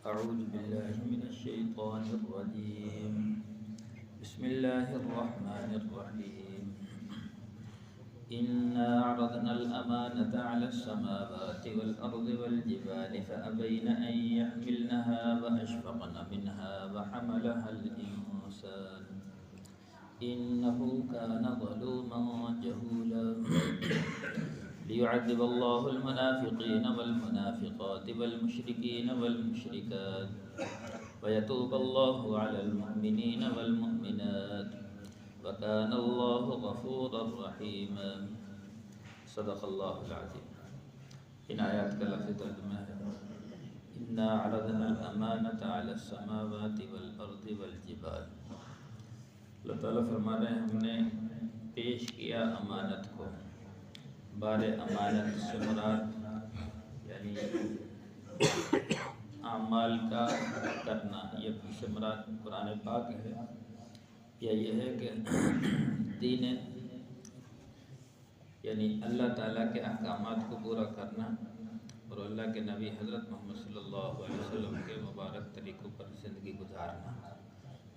أعوذ بالله من الشيطان الرجيم. بسم الله الرحمن الرحيم. إنا عرضنا الأمانة على السماوات والأرض والجبال فأبين أن يحملنها وأشفقن منها وحملها الإنسان إنه كان ظلوما جهولا. ليعذب الله المنافقين والمنافقات والمشركين والمشركات ويتوب الله على المؤمنين والمؤمنات وكان الله غفورا رحيما. صدق اللہ العظیم. ان آیات کا لفظ ترجمہ ہے انا عرضنا الامانۃ علی السماوات والارض والجبال. اللہ تعالیٰ فرما رہے ہیں ہم نے پیش کیا امانت کو. بار امانت سے مراد یعنی اعمال کا کرنا، یہ سے مراد قرآن پاک ہے یا یہ ہے کہ دین یعنی اللہ تعالیٰ کے احکامات کو پورا کرنا اور اللہ کے نبی حضرت محمد صلی اللہ علیہ وسلم کے مبارک طریقوں پر زندگی گزارنا.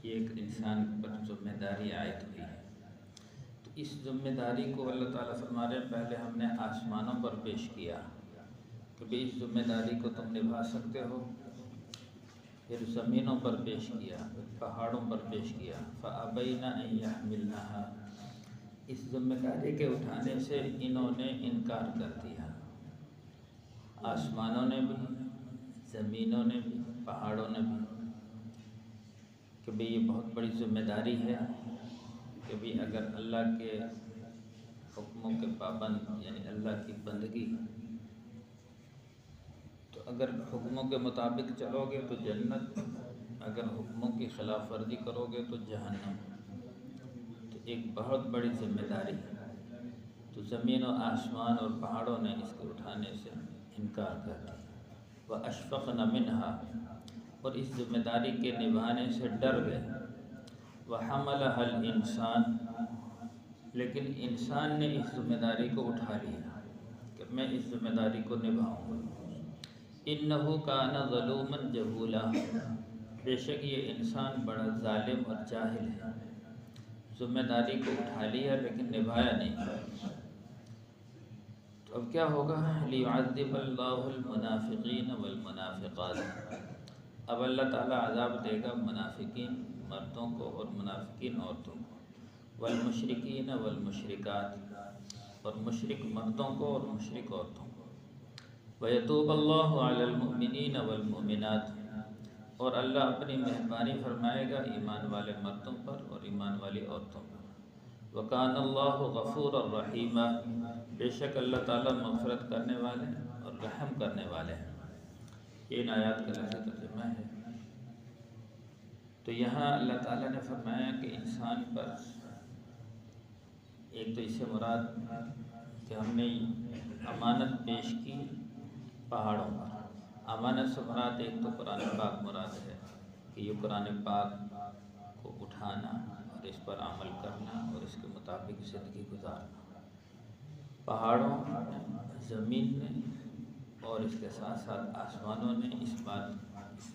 یہ ایک انسان پر ذمہ داری عائد ہوئی ہے. تو اس ذمہ داری کو اللہ تعالیٰ فرما رہے ہیں پہلے ہم نے آسمانوں پر پیش کیا کہ بھئی اس ذمہ داری کو تم نبھا سکتے ہو. پھر زمینوں پر پیش کیا، پھر پہاڑوں پر پیش کیا. فَأَبَيْنَ أَن يَحْمِلْنَهَا. اس ذمہ داری کے اٹھانے سے انہوں نے انکار کر دیا. آسمانوں نے بھی، زمینوں نے بھی، پہاڑوں نے بھی، کہ بھئی یہ بہت بڑی ذمہ داری ہے کہ بھئی اگر اللہ کے حکموں کے پابند یعنی اللہ کی بندگی، تو اگر حکموں کے مطابق چلو گے تو جنت، اگر حکموں کی خلاف ورزی کرو گے تو جہنم. تو ایک بہت بڑی ذمہ داری ہے. تو زمین و آسمان اور پہاڑوں نے اس کو اٹھانے سے انکار کر دیا. وَأَشْفَقْنَ مِنْهَا. اور اس ذمہ داری کے نبھانے سے ڈر گئے. وَحَمَلَهَا الْإِنسان. لیکن انسان نے اس ذمہ داری کو اٹھا لیا کہ میں اس ذمہ داری کو نبھاؤں گا. إِنَّهُ كَانَ ظَلُومًا جَهُولًا. بے شک یہ انسان بڑا ظالم اور جاہل ہے. ذمہ داری کو اٹھا لیا لیکن نبھایا نہیں. تو اب کیا ہوگا؟ لِيُعَذِّبَ اللَّهُ الْمُنَافِقِينَ وَالْمُنَافِقَاتِ. اب اللہ تعالیٰ عذاب دے گا منافقین مردوں کو اور منافقین عورتوں کو. والمشرکین والمشرکات. اور مشرک مردوں کو اور مشرک عورتوں کو. وَيَتُوبَ اللَّهُ عَلَى الْمُؤْمِنِينَ وَالْمُؤْمِنَاتِ. اور اللہ اپنی مہربانی فرمائے گا ایمان والے مردوں پر اور ایمان والی عورتوں پر. وَكَانَ اللَّهُ غَفُورًا رَحِيمًا. بے شک اللہ تعالیٰ مغفرت کرنے والے اور رحم کرنے والے ہیں. یہ ان آیات کا لفظ ترجمہ ہے. تو یہاں اللہ تعالیٰ نے فرمایا کہ انسان پر ایک تو اس سے مراد کہ ہم نے امانت پیش کی پہاڑوں پر. امانت سے مراد ایک تو قرآن پاک مراد ہے کہ یہ قرآن پاک کو اٹھانا اور اس پر عمل کرنا اور اس کے مطابق زندگی گزارنا. پہاڑوں، زمین نے اور اس کے ساتھ ساتھ آسمانوں نے اس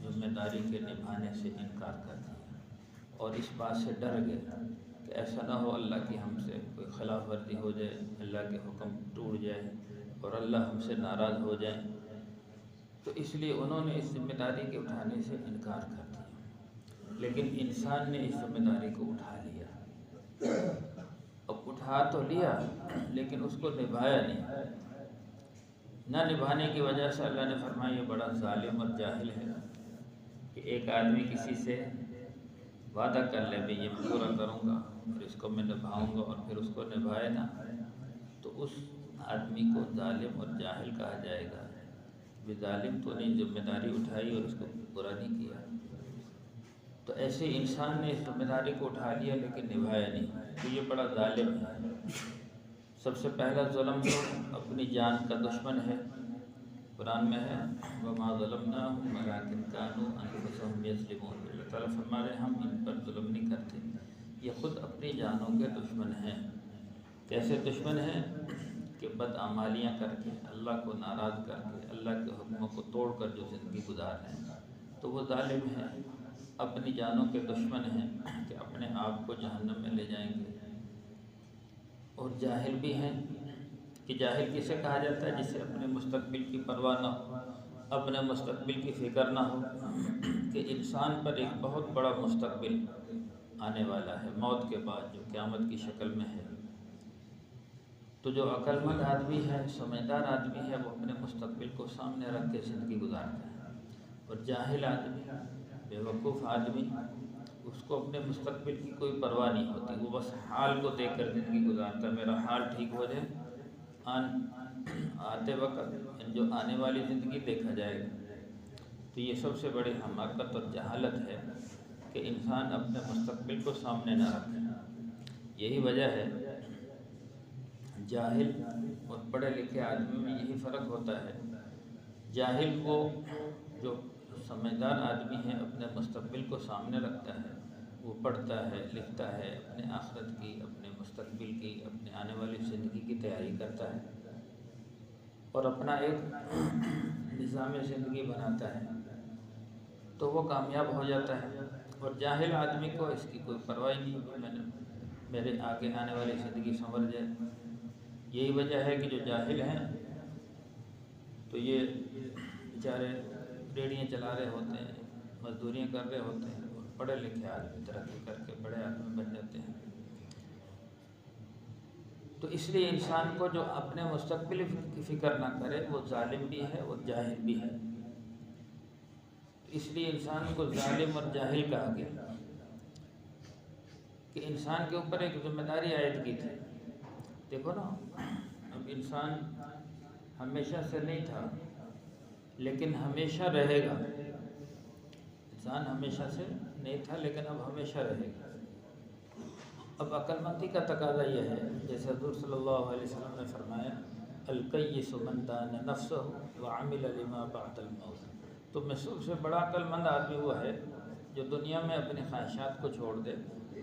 ذمہ داری کے نبھانے سے انکار کر دیا اور اس بات سے ڈر گئے کہ ایسا نہ ہو اللہ کی ہم سے کوئی خلاف ورزی ہو جائے، اللہ کے حکم ٹوٹ جائے اور اللہ ہم سے ناراض ہو جائے. تو اس لیے انہوں نے اس ذمہ داری کے اٹھانے سے انکار کر دیا. لیکن انسان نے اس ذمہ داری کو اٹھا لیا. اب اٹھا تو لیا لیکن اس کو نبھایا نہیں. نہ نبھانے کی وجہ سے اللہ نے فرمایا یہ بڑا ظالم اور جاہل ہے کہ ایک آدمی کسی سے وعدہ کر لے بھی یہ میں پورا کروں گا اور اس کو میں نبھاؤں گا اور پھر اس کو نبھائے نا تو اس آدمی کو ظالم اور جاہل کہا جائے گا. بھی ظالم تو نہیں ذمہ داری اٹھائی اور اس کو پورا نہیں کیا. تو ایسے انسان نے اس ذمہ داری کو اٹھا لیا لیکن نبھایا نہیں تو یہ بڑا ظالم ہے. سب سے پہلا ظلم تو اپنی جان کا دشمن ہے. قرآن میں ہے وَمَا ظَلَمْنَاهُمْ وَلَٰكِنْ كَانُوا أَنفُسَهُمْ يَظْلِمُونَ. اللہ تعالیٰ فرما رہے ہیں ہم ان پر ظلم نہیں کرتے، یہ خود اپنی جانوں کے دشمن ہیں. کیسے دشمن ہیں کہ بدعمالیاں کر کے، اللہ کو ناراض کر کے، اللہ کے حکموں کو توڑ کر جو زندگی گزار رہے ہیں تو وہ ظالم ہیں، اپنی جانوں کے دشمن ہیں کہ اپنے آپ کو جہنم میں لے جائیں گے۔ اور جاہل بھی ہیں کہ جاہل کسے کہا جاتا ہے؟ جسے اپنے مستقبل کی پرواہ نہ ہو، اپنے مستقبل کی فکر نہ ہو کہ انسان پر ایک بہت بڑا مستقبل آنے والا ہے موت کے بعد، جو قیامت کی شکل میں ہے۔ تو جو عقل مند آدمی ہے، سمجھدار آدمی ہے، وہ اپنے مستقبل کو سامنے رکھ کے زندگی گزارتا ہے۔ اور جاہل آدمی، بے وقوف آدمی، اس کو اپنے مستقبل کی کوئی پرواہ نہیں ہوتی، وہ بس حال کو دیکھ کر زندگی گزارتا ہے، میرا حال ٹھیک ہو جائے، آتے وقت جو آنے والی زندگی دیکھا جائے گا۔ تو یہ سب سے بڑی حماقت اور جہالت ہے کہ انسان اپنے مستقبل کو سامنے نہ رکھے۔ یہی وجہ ہے جاہل اور پڑھے لکھے آدمی میں یہی فرق ہوتا ہے۔ جاہل کو، جو سمجھدار آدمی ہے، اپنے مستقبل کو سامنے رکھتا ہے، وہ پڑھتا ہے، لکھتا ہے، اپنے آخرت کی، اپنے مستقبل کی، اپنے آنے والی زندگی کی تیاری کرتا ہے اور اپنا ایک نظام زندگی بناتا ہے، تو وہ کامیاب ہو جاتا ہے۔ اور جاہل آدمی کو اس کی کوئی پرواہ نہیں، میرے آگے آنے والی زندگی سنور جائے۔ یہی وجہ ہے کہ جو جاہل ہیں تو یہ بیچارے ریڑیاں چلا رہے ہوتے ہیں، مزدوریاں کر رہے ہوتے ہیں، اور پڑھے لکھے آدمی ترقی کر کے بڑے آدمی بن جاتے ہیں۔ تو اس لیے انسان کو جو اپنے مستقبل کی فکر نہ کرے، وہ ظالم بھی ہے اور جاہل بھی ہے۔ اس لیے انسان کو ظالم اور جاہل کہا گیا کہ انسان کے اوپر ایک ذمہ داری عائد کی تھی۔ دیکھو نا، اب انسان ہمیشہ سے نہیں تھا لیکن ہمیشہ رہے گا۔ انسان ہمیشہ سے نہیں تھا لیکن اب ہمیشہ رہے گا۔ اب عقل مندی کا تقاضا یہ ہے، جیسے حضور صلی اللہ علیہ وسلم نے فرمایا، الکیس من دان نفسہ وعمل لما بعد الموت۔ تو میں سب سے بڑا عقل مند آدمی وہ ہے جو دنیا میں اپنی خواہشات کو چھوڑ دے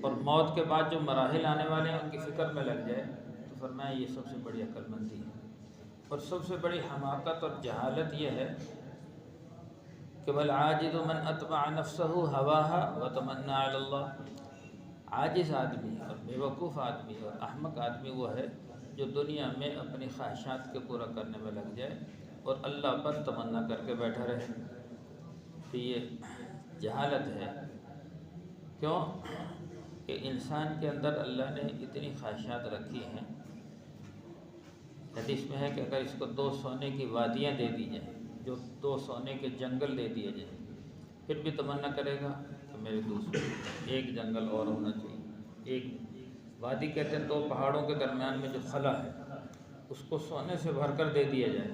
اور موت کے بعد جو مراحل آنے والے ہیں ان کی فکر میں لگ جائے۔ تو فرمایا یہ سب سے بڑی عقل مندی ہے۔ اور سب سے بڑی حماقت اور جہالت یہ ہے کہ والعاجز من اتبع نفسہ ہواها وتمنى علی اللہ۔ عاجز آدمی اور بے وقوف آدمی اور احمق آدمی وہ ہے جو دنیا میں اپنی خواہشات کے پورا کرنے میں لگ جائے اور اللہ پر تمنا کر کے بیٹھا رہے۔ تو یہ جہالت ہے۔ کیوں کہ انسان کے اندر اللہ نے اتنی خواہشات رکھی ہیں۔ حدیث میں ہے کہ اگر اس کو 2 سونے کی وادیاں دے دی جائیں، جو 2 سونے کے جنگل دے دیے جائیں، پھر بھی تمنا کرے گا کہ میرے دوسرے ایک جنگل اور ہونا چاہیے۔ ایک وادی کہتے ہیں 2 پہاڑوں کے درمیان میں جو خلا ہے، اس کو سونے سے بھر کر دے دیا جائے،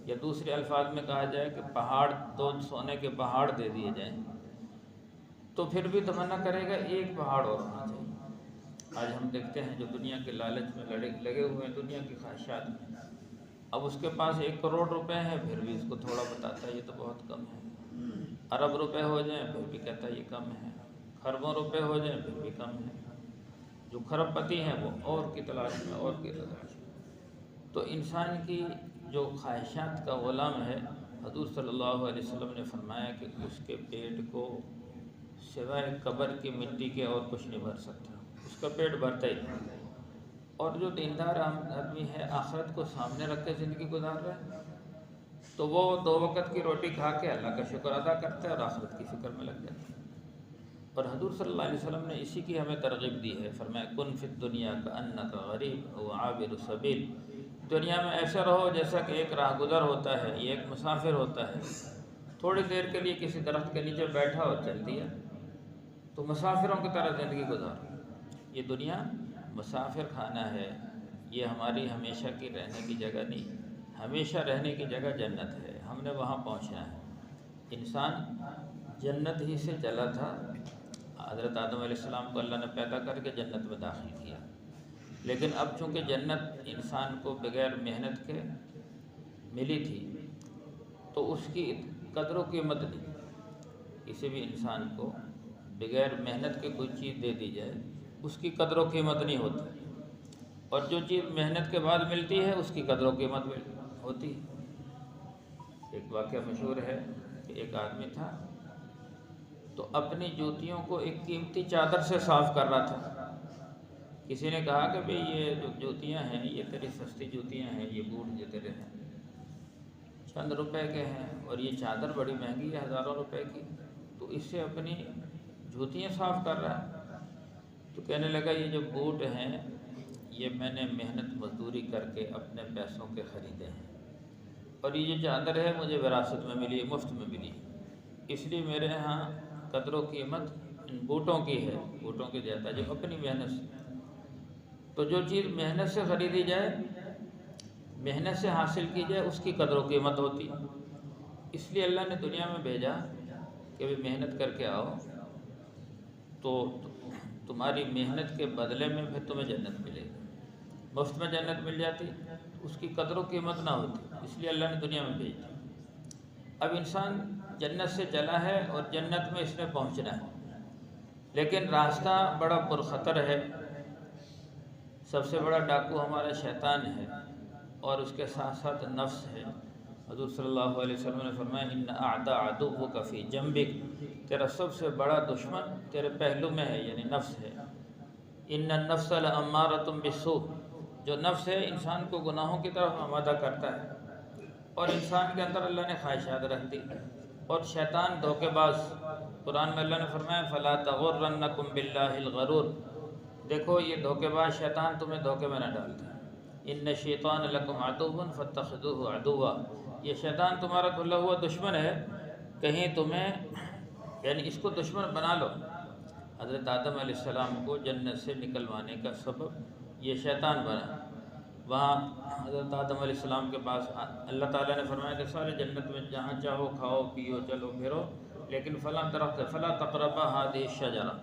یا دوسرے الفاظ میں کہا جائے کہ پہاڑ 2 سونے کے پہاڑ دے دیے جائیں، تو پھر بھی تمنا کرے گا ایک پہاڑ اور ہونا چاہیے۔ آج ہم دیکھتے ہیں جو دنیا کے لالچ میں لگے ہوئے ہیں، دنیا کی خواہشات میں، اب اس کے پاس 1 کروڑ روپے ہیں پھر بھی اس کو تھوڑا بتاتا ہے یہ تو بہت کم ہے۔ ارب روپے ہو جائیں پھر بھی کہتا ہے یہ کم ہے، خربوں روپے ہو جائیں پھر بھی کم ہے۔ جو کھرب پتی ہیں وہ اور کی تلاش میں، اور کی تلاش میں۔ تو انسان کی جو خواہشات کا غلام ہے، حضور صلی اللہ علیہ وسلم نے فرمایا کہ اس کے پیٹ کو سوائے قبر کی مٹی کے اور کچھ نہیں بھر سکتا، اس کا پیٹ بھرتا ہی نہیں۔ اور جو دیندار آدمی ہے، آخرت کو سامنے رکھ کے زندگی گزار رہا ہے، تو وہ 2 وقت کی روٹی کھا کے اللہ کا شکر ادا کرتا ہے اور آخرت کی فکر میں لگ جاتا ہے۔ اور حضور صلی اللہ علیہ وسلم نے اسی کی ہمیں ترغیب دی ہے، فرمایا کن فی الدنیا کأنک غریب او عابر سبیل۔ دنیا میں ایسا رہو جیسا کہ ایک راہ گزر ہوتا ہے، یہ ایک مسافر ہوتا ہے، تھوڑی دیر کے لیے کسی درخت کے نیچے بیٹھا اور چل دیا، تو مسافروں کی طرح زندگی گزارو۔ یہ دنیا مسافر خانہ ہے، یہ ہماری ہمیشہ کی رہنے کی جگہ نہیں، ہمیشہ رہنے کی جگہ جنت ہے، ہم نے وہاں پہنچنا ہے۔ انسان جنت ہی سے چلا تھا، حضرت آدم علیہ السلام کو اللہ نے پیدا کر کے جنت میں داخل کیا، لیکن اب چونکہ جنت انسان کو بغیر محنت کے ملی تھی تو اس کی قدر و قیمت نہیں۔ کسی بھی انسان کو بغیر محنت کے کوئی چیز دے دی جائے اس کی قدر و قیمت نہیں ہوتی، اور جو چیز محنت کے بعد ملتی ہے اس کی قدر و قیمت ہوتی ہے۔ ایک واقعہ مشہور ہے کہ ایک آدمی تھا، تو اپنی جوتیوں کو ایک قیمتی چادر سے صاف کر رہا تھا۔ کسی نے کہا کہ بھئی یہ جو جوتیاں ہیں یہ تیری سستی جوتیاں ہیں، یہ بوٹ جو تیرے ہیں چند روپے کے ہیں، اور یہ چادر بڑی مہنگی ہے ہزاروں روپے کی، تو اس سے اپنی جوتیاں صاف کر رہا ہے۔ تو کہنے لگا یہ جو بوٹ ہیں یہ میں نے محنت مزدوری کر کے اپنے پیسوں کے خریدے ہیں، اور یہ جو چادر ہے مجھے وراثت میں ملی ہے، مفت میں ملی ہے، اس لیے میرے ہاں قدر و قیمت ان بوٹوں کی ہے، بوٹوں کی زیادہ جو اپنی محنت سے۔ تو جو چیز محنت سے خریدی جائے، محنت سے حاصل کی جائے، اس کی قدر و قیمت ہوتی ہے۔ اس لیے اللہ نے دنیا میں بھیجا کہ بھی محنت کر کے آؤ، تو تمہاری محنت کے بدلے میں پھر تمہیں جنت ملے گی۔ مفت میں جنت مل جاتی اس کی قدر و قیمت نہ ہوتی، اس لیے اللہ نے دنیا میں بھیج دی۔ اب انسان جنت سے چلا ہے اور جنت میں اس نے پہنچنا ہے، لیکن راستہ بڑا پرخطر ہے۔ سب سے بڑا ڈاکو ہمارا شیطان ہے، اور اس کے ساتھ ساتھ نفس ہے۔ حضور صلی اللہ علیہ وسلم نے فرمایا ان اعداء عدوک فی جنبک، تیرا سب سے بڑا دشمن تیرے پہلو میں ہے، یعنی نفس ہے۔ ان النفس لامارۃ بالسوء، جو نفس ہے انسان کو گناہوں کی طرف آمادہ کرتا ہے، اور انسان کے اندر اللہ نے خواہشات رکھ دی، اور شیطان دھوکے باز۔ قرآن میں اللہ نے فرمایا فلا تغرنکم باللہ الغرور، دیکھو یہ دھوکے باز شیطان تمہیں دھوکے میں نہ ڈالتا۔ ان الشیطان لکم عدو فاتخذوہ عدوا، یہ شیطان تمہارا کھلا ہوا دشمن ہے، کہیں تمہیں یعنی اس کو دشمن بنا لو۔ حضرت آدم علیہ السلام کو جنت سے نکلوانے کا سبب یہ شیطان بنا۔ وہاں حضرت آدم علیہ السلام کے پاس اللہ تعالیٰ نے فرمایا کہ سارے جنت میں جہاں چاہو کھاؤ پیو چلو پھرو، لیکن فلاں درخت فلا تقربا ہذہ الشجرہ،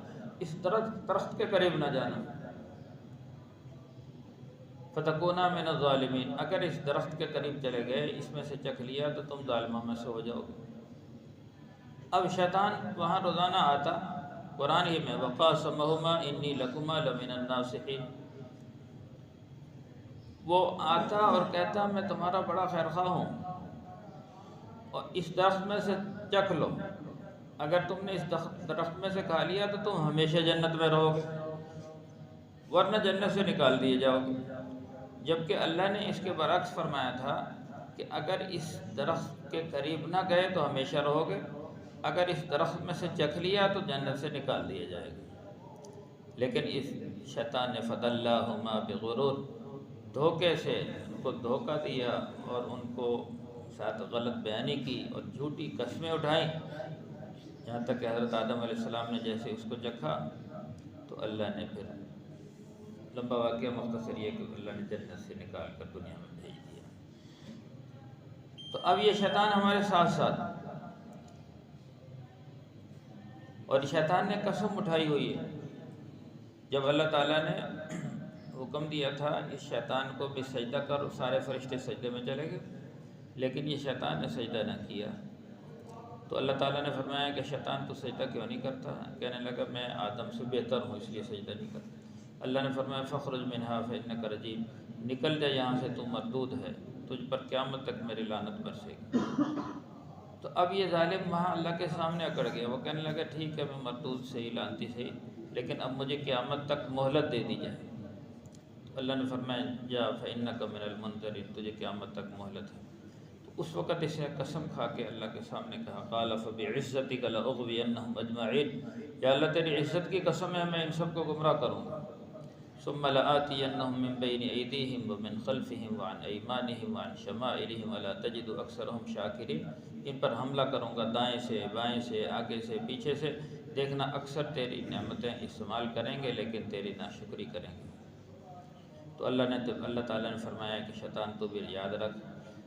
اس درخت کے قریب نہ جانا، فتکونا من الظالمین، اگر اس درخت کے قریب چلے گئے، اس میں سے چکھ لیا تو تم ظالموں میں سے ہو جاؤ گے۔ اب شیطان وہاں روزانہ آتا، قرآن ہی میں وقاسمہما انی لکما لمن الناصحین، وہ آتا اور کہتا میں تمہارا بڑا خیر خواہ ہوں، اور اس درخت میں سے چکھ لو، اگر تم نے اس درخت میں سے کھا لیا تو تم ہمیشہ جنت میں رہو گے، ورنہ جنت سے نکال دیے جاؤ گے۔ جبکہ اللہ نے اس کے برعکس فرمایا تھا کہ اگر اس درخت کے قریب نہ گئے تو ہمیشہ رہو گے، اگر اس درخت میں سے چکھ لیا تو جنت سے نکال دیا جائے گا۔ لیکن اس شیطان نے فدلاہما بغرور، دھوکے سے ان کو دھوکہ دیا اور ان کو ساتھ غلط بیانی کی اور جھوٹی قسمیں اٹھائیں، یہاں تک کہ حضرت آدم علیہ السلام نے جیسے اس کو چکھا تو اللہ نے پھر لمبا واقعہ مختصر یہ کہ اللہ نے جنت سے نکال کر دنیا میں بھیج دیا۔ تو اب یہ شیطان ہمارے ساتھ ساتھ، اور شیطان نے قسم اٹھائی ہوئی ہے۔ جب اللہ تعالیٰ نے حکم دیا تھا اس شیطان کو بھی سجدہ کر، سارے فرشتے سجدے میں چلے گئے، لیکن یہ شیطان نے سجدہ نہ کیا، تو اللہ تعالیٰ نے فرمایا کہ شیطان تو سجدہ کیوں نہیں کرتا؟ کہنے لگا میں آدم سے بہتر ہوں اس لیے سجدہ نہیں کرتا۔ اللہ نے فرمایا فخرج منہا فإنک رجیم، نکل جا یہاں سے، تو مردود ہے، تجھ پر قیامت تک میری لعنت برسے گی۔ تو اب یہ ظالم وہاں اللہ کے سامنے اکڑ گیا، وہ کہنے لگا ٹھیک ہے میں مردود سے ہی لعنتی سے ہی، لیکن اب مجھے قیامت تک مہلت دے دی جائے۔ تو اللہ نے فرمایا جا فإنک من المنظرین، تجھے قیامت تک مہلت ہے۔ تو اس وقت اس نے قسم کھا کے اللہ کے سامنے کہا قال فبعزتک لأغوینہم اجمعین، یا اللہ تیری عزت کی قسم ہے میں ان سب کو گمراہ کروں گا۔ ثم لآتینہم من بین ایدیہم ومن خلفہم وعن ایمانہم وعن شمائلہم ولا تجد اکثرہم شاکرین، ان پر حملہ کروں گا دائیں سے بائیں سے آگے سے پیچھے سے، دیکھنا اکثر تیری نعمتیں استعمال کریں گے لیکن تیری ناشکری کریں گے۔ تو اللہ تعالیٰ نے فرمایا کہ شیطان تو بھی یاد رکھ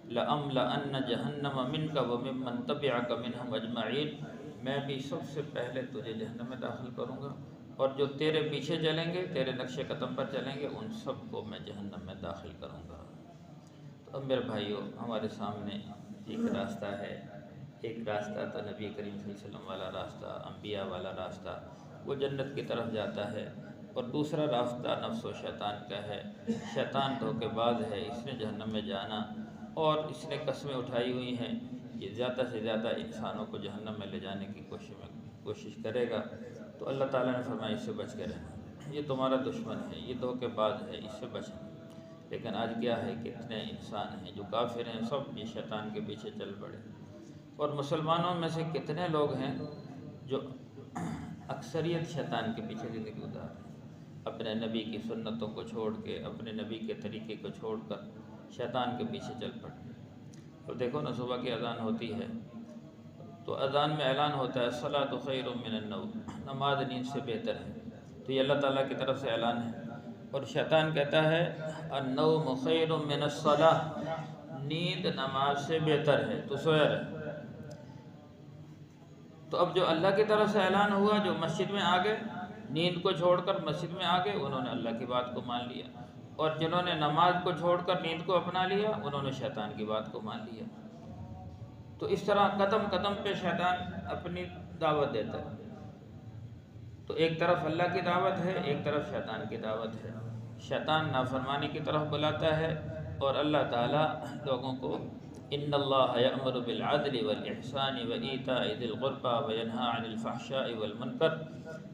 لَأَمْلَأَنَّ جَهَنَّمَ مِنْكَ وَمِمَّنْ تَبِعَكَ مِنْهُمْ أَجْمَعِينَ، میں بھی سب سے پہلے تجھے جہنم میں داخل کروں گا، اور جو تیرے پیچھے چلیں گے، تیرے نقش قدم پر چلیں گے، ان سب کو میں جہنم میں داخل کروں گا۔ تو اب میرے بھائیوں ہمارے سامنے ایک راستہ ہے، ایک راستہ تو نبی کریم صلی اللہ علیہ وسلم والا راستہ، انبیاء والا راستہ، وہ جنت کی طرف جاتا ہے، اور دوسرا راستہ نفس و شیطان کا ہے۔ شیطان دھوکے باز ہے، اس نے جہنم میں جانا، اور اس نے قسمیں اٹھائی ہوئی ہیں یہ زیادہ سے زیادہ انسانوں کو جہنم میں لے جانے کی کوشش کرے گا تو اللہ تعالیٰ نے فرمایا اس سے بچ کے رہنا، یہ تمہارا دشمن ہے، یہ دھوکے باز ہے، اس سے بچنا۔ لیکن آج کیا ہے، کتنے انسان ہیں جو کافر ہیں، سب یہ شیطان کے پیچھے چل پڑے، اور مسلمانوں میں سے کتنے لوگ ہیں جو اکثریت شیطان کے پیچھے زندگی گزار رہے ہیں، اپنے نبی کی سنتوں کو چھوڑ کے، اپنے نبی کے طریقے کو چھوڑ کر شیطان کے پیچھے چل پڑے۔ تو دیکھو نا، صبح کی اذان ہوتی ہے تو اذان میں اعلان ہوتا ہے الصلاۃ خیر من النوم، نماز نیند سے بہتر ہے، تو یہ اللہ تعالیٰ کی طرف سے اعلان ہے۔ اور شیطان کہتا ہے النوم خیر من الصلاۃ، نیند نماز سے بہتر ہے، تو سویا رہے۔ تو اب جو اللہ کی طرف سے اعلان ہوا، جو مسجد میں آ گئے، نیند کو چھوڑ کر مسجد میں آ گئے، انہوں نے اللہ کی بات کو مان لیا، اور جنہوں نے نماز کو چھوڑ کر نیند کو اپنا لیا، انہوں نے شیطان کی بات کو مان لیا۔ تو اس طرح قدم قدم پہ شیطان اپنی دعوت دیتا ہے۔ تو ایک طرف اللہ کی دعوت ہے، ایک طرف شیطان کی دعوت ہے۔ شیطان نافرمانی کی طرف بلاتا ہے، اور اللہ تعالیٰ لوگوں کو ان اللہ یأمر بالعدل والاحسان وایتاء ذی القربى وینہی عن الفحشاء والمنکر،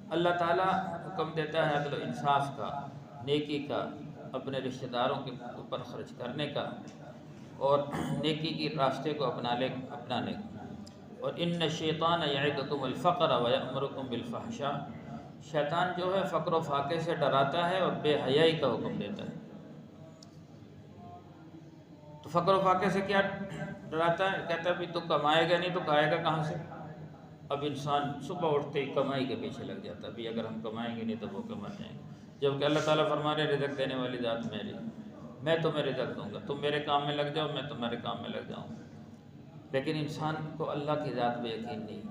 اللہ تعالیٰ حکم دیتا ہے عدل و انصاف کا، نیکی کا، اپنے رشتہ داروں کے اوپر خرچ کرنے کا، اور نیکی کی راستے کو اپنانے کا۔ اور ان الشیطان یعدکم الفقر ویأمرکم بالفحشاء، شیطان جو ہے فقر و فاقے سے ڈراتا ہے اور بے حیائی کا حکم دیتا ہے۔ تو فقر و فاقے سے کیا ڈراتا ہے؟ کہتا ہے بھی تو کمائے گا نہیں تو کھائے گا کہاں سے؟ اب انسان صبح اٹھتے ہی کمائی کے پیچھے لگ جاتا ہے، بھی اگر ہم کمائیں گے نہیں تو وہ کما جائیں گے، جبکہ اللہ تعالیٰ فرما رہے رزق دینے والی ذات میری، میں تمہیں رزق دوں گا، تم میرے کام میں لگ جاؤ، میں تمہارے کام میں لگ جاؤں۔ لیکن انسان کو اللہ کی ذات پہ یقین نہیں،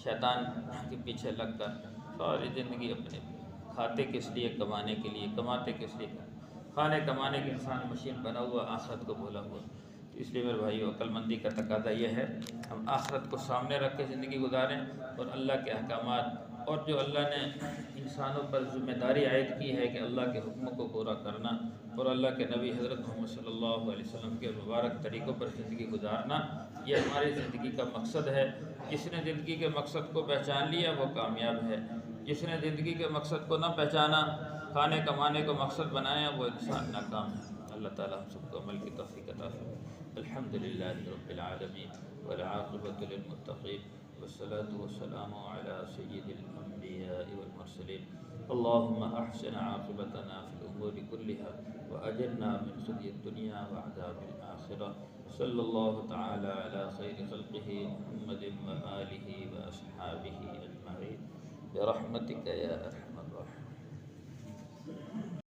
شیطان کے پیچھے لگ کر ساری زندگی اپنے کھاتے کس لیے، کمانے کے لیے، کماتے کس لیے، کھانے کمانے کے انسان مشین بنا ہوا، آخرت کو بھولا ہوا۔ تو اس لیے میرے بھائیو، عقل مندی کا تقاضا یہ ہے ہم آخرت کو سامنے رکھ کے زندگی گزاریں، اور اللہ کے احکامات اور جو اللہ نے انسانوں پر ذمہ داری عائد کی ہے کہ اللہ کے حکموں کو پورا کرنا، اور اللہ کے نبی حضرت محمد صلی اللہ علیہ وسلم کے مبارک طریقوں پر زندگی گزارنا، یہ ہماری زندگی کا مقصد ہے۔ جس نے زندگی کے مقصد کو پہچان لیا وہ کامیاب ہے، جس نے زندگی کے مقصد کو نہ پہچانا، کھانے کمانے کو مقصد بنایا، وہ انسان ناکام ہے۔ اللہ تعالیٰ ہم سب کو عمل کی توفیق عطا فرمائے۔ الحمدللہ رب العالمین والعاقبۃ للمتقین والصلاة والسلام علی سید الانبیاء والمرسلین۔ اللہم احسن عاقبتنا فی الامور كلها واجرنا من خزي الدنيا وعذاب الآخرة۔ صلی اللہ تعالی علی خیر خلقہ محمد وآلہ واصحابہ اجمعین برحمتک یا ارحم